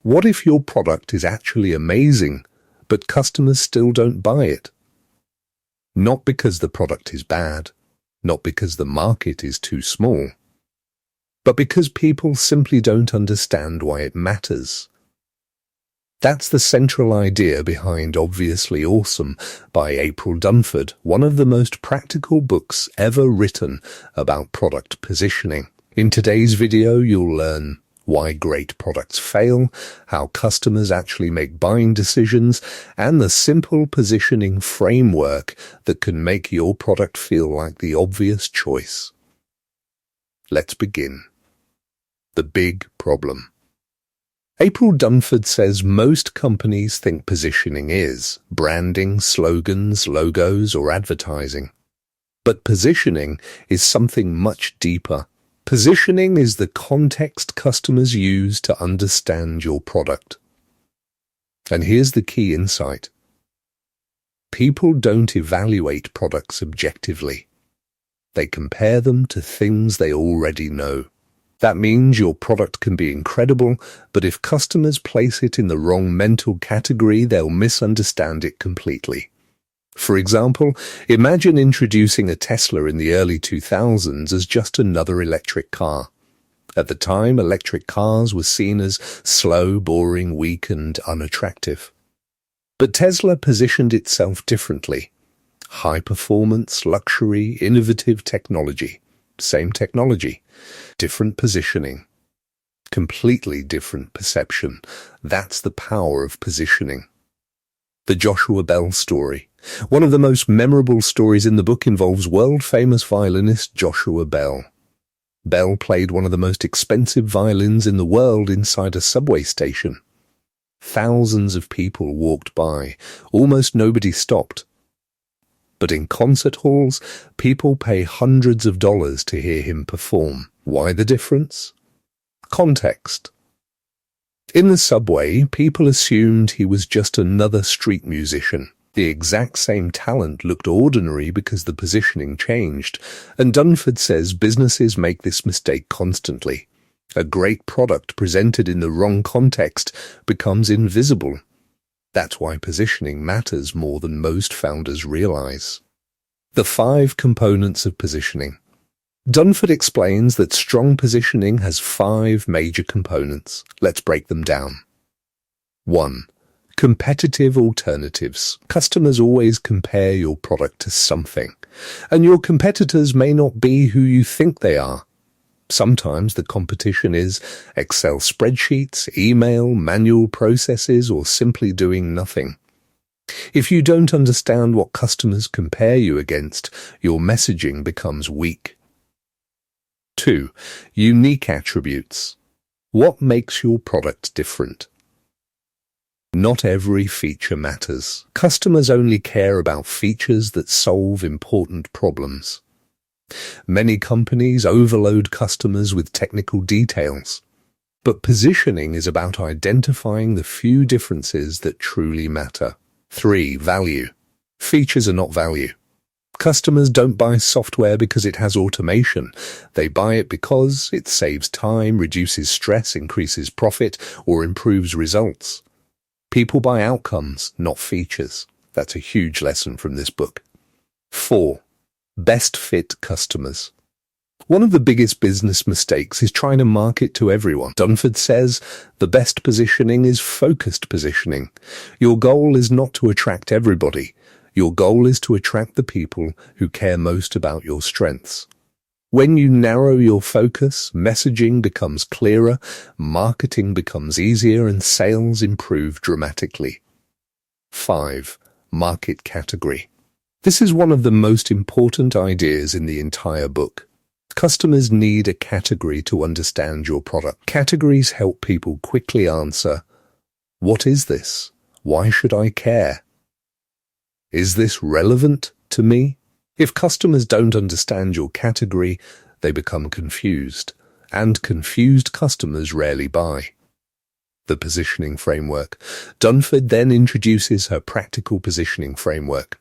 What if your product is actually amazing, but customers still don't buy it? Not because the product is bad, not because the market is too small, but because people simply don't understand why it matters. That's the central idea behind Obviously Awesome by April Dunford, one of the most practical books ever written about product positioning. In today's video, you'll learn why great products fail, how customers actually make buying decisions, and the simple positioning framework that can make your product feel like the obvious choice. Let's begin. The big problem. April Dunford says most companies think positioning is branding, slogans, logos, or advertising. But positioning is something much deeper. Positioning is the context customers use to understand your product. And here's the key insight. People don't evaluate products objectively. They compare them to things they already know. That means your product can be incredible, but if customers place it in the wrong mental category, they'll misunderstand it completely. For example, imagine introducing a Tesla in the early 2000s as just another electric car. At the time, electric cars were seen as slow, boring, weak, and unattractive. But Tesla positioned itself differently. High performance, luxury, innovative technology. Same technology, different positioning, completely different perception. That's the power of positioning. The Joshua Bell story. One of the most memorable stories in the book involves world-famous violinist Joshua Bell. Bell played one of the most expensive violins in the world inside a subway station. Thousands of people walked by. Almost nobody stopped. But in concert halls, people pay hundreds of dollars to hear him perform. Why the difference? Context. In the subway, people assumed he was just another street musician. The exact same talent looked ordinary because the positioning changed, and Dunford says businesses make this mistake constantly. A great product presented in the wrong context becomes invisible. That's why positioning matters more than most founders realize. The 5 components of positioning. Dunford explains that strong positioning has 5 major components. Let's break them down. 1. Competitive alternatives. Customers always compare your product to something, and your competitors may not be who you think they are. Sometimes the competition is Excel spreadsheets, email, manual processes, or simply doing nothing. If you don't understand what customers compare you against, your messaging becomes weak. 2. Unique attributes. What makes your product different? Not every feature matters. Customers only care about features that solve important problems. Many companies overload customers with technical details, but positioning is about identifying the few differences that truly matter. 3. Value. Features are not value. Customers don't buy software because it has automation. They buy it because it saves time, reduces stress, increases profit, or improves results. People buy outcomes, not features. That's a huge lesson from this book. 4. Best fit customers. One of the biggest business mistakes is trying to market to everyone. Dunford says the best positioning is focused positioning. Your goal is not to attract everybody. Your goal is to attract the people who care most about your strengths. When you narrow your focus, messaging becomes clearer, marketing becomes easier, and sales improve dramatically. 5. Market category. This is one of the most important ideas in the entire book. Customers need a category to understand your product. Categories help people quickly answer, what is this? Why should I care? Is this relevant to me? If customers don't understand your category, they become confused, and confused customers rarely buy. The positioning framework. Dunford then introduces her practical positioning framework.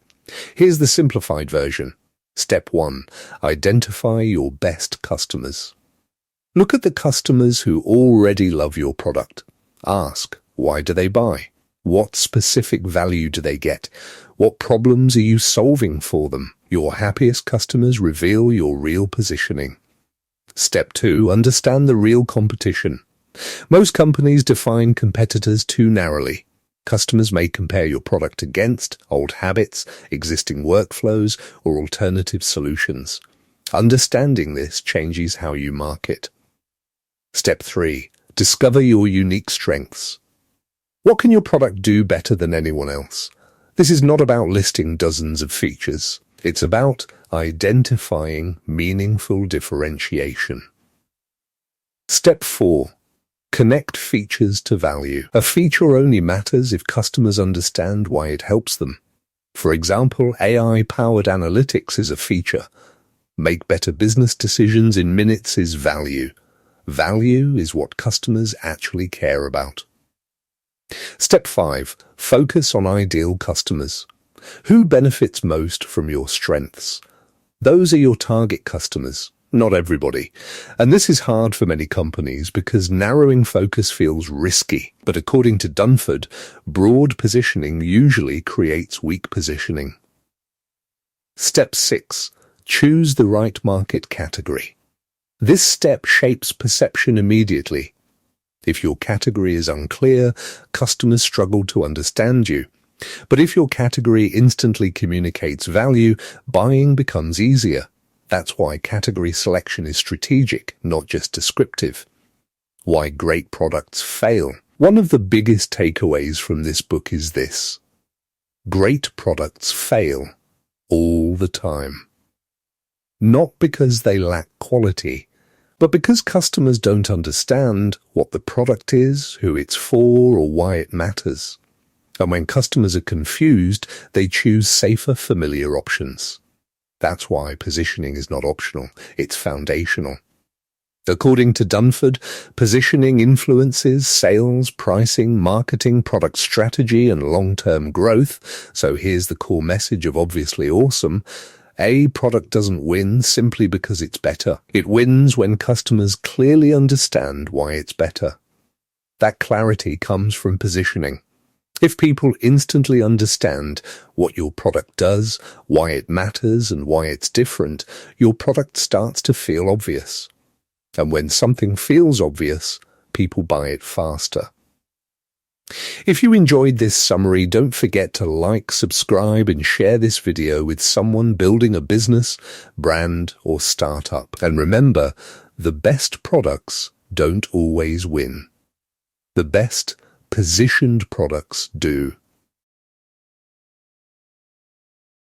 Here's the simplified version. Step 1. Identify your best customers. Look at the customers who already love your product. Ask, why do they buy? What specific value do they get? What problems are you solving for them? Your happiest customers reveal your real positioning. Step 2. Understand the real competition. Most companies define competitors too narrowly. Customers may compare your product against old habits, existing workflows, or alternative solutions. Understanding this changes how you market. Step 3. Discover your unique strengths. What can your product do better than anyone else? This is not about listing dozens of features. It's about identifying meaningful differentiation. Step 4. Connect features to value. A feature only matters if customers understand why it helps them. For example, AI-powered analytics is a feature. Make better business decisions in minutes is value. Value is what customers actually care about. Step 5. Focus on ideal customers. Who benefits most from your strengths? Those are your target customers, not everybody. And this is hard for many companies because narrowing focus feels risky. But according to Dunford, broad positioning usually creates weak positioning. Step 6. Choose the right market category. This step shapes perception immediately. If your category is unclear, customers struggle to understand you. But if your category instantly communicates value, buying becomes easier. That's why category selection is strategic, not just descriptive. Why great products fail. One of the biggest takeaways from this book is this: great products fail all the time. Not because they lack quality, but because customers don't understand what the product is, who it's for, or why it matters. And when customers are confused, they choose safer, familiar options. That's why positioning is not optional, it's foundational. According to Dunford, positioning influences sales, pricing, marketing, product strategy, and long-term growth. So here's the core message of Obviously Awesome. A product doesn't win simply because it's better. It wins when customers clearly understand why it's better. That clarity comes from positioning. If people instantly understand what your product does, why it matters, and why it's different, your product starts to feel obvious. And when something feels obvious, people buy it faster. If you enjoyed this summary, don't forget to like, subscribe, and share this video with someone building a business, brand, or startup. And remember, the best products don't always win. The best positioned products do.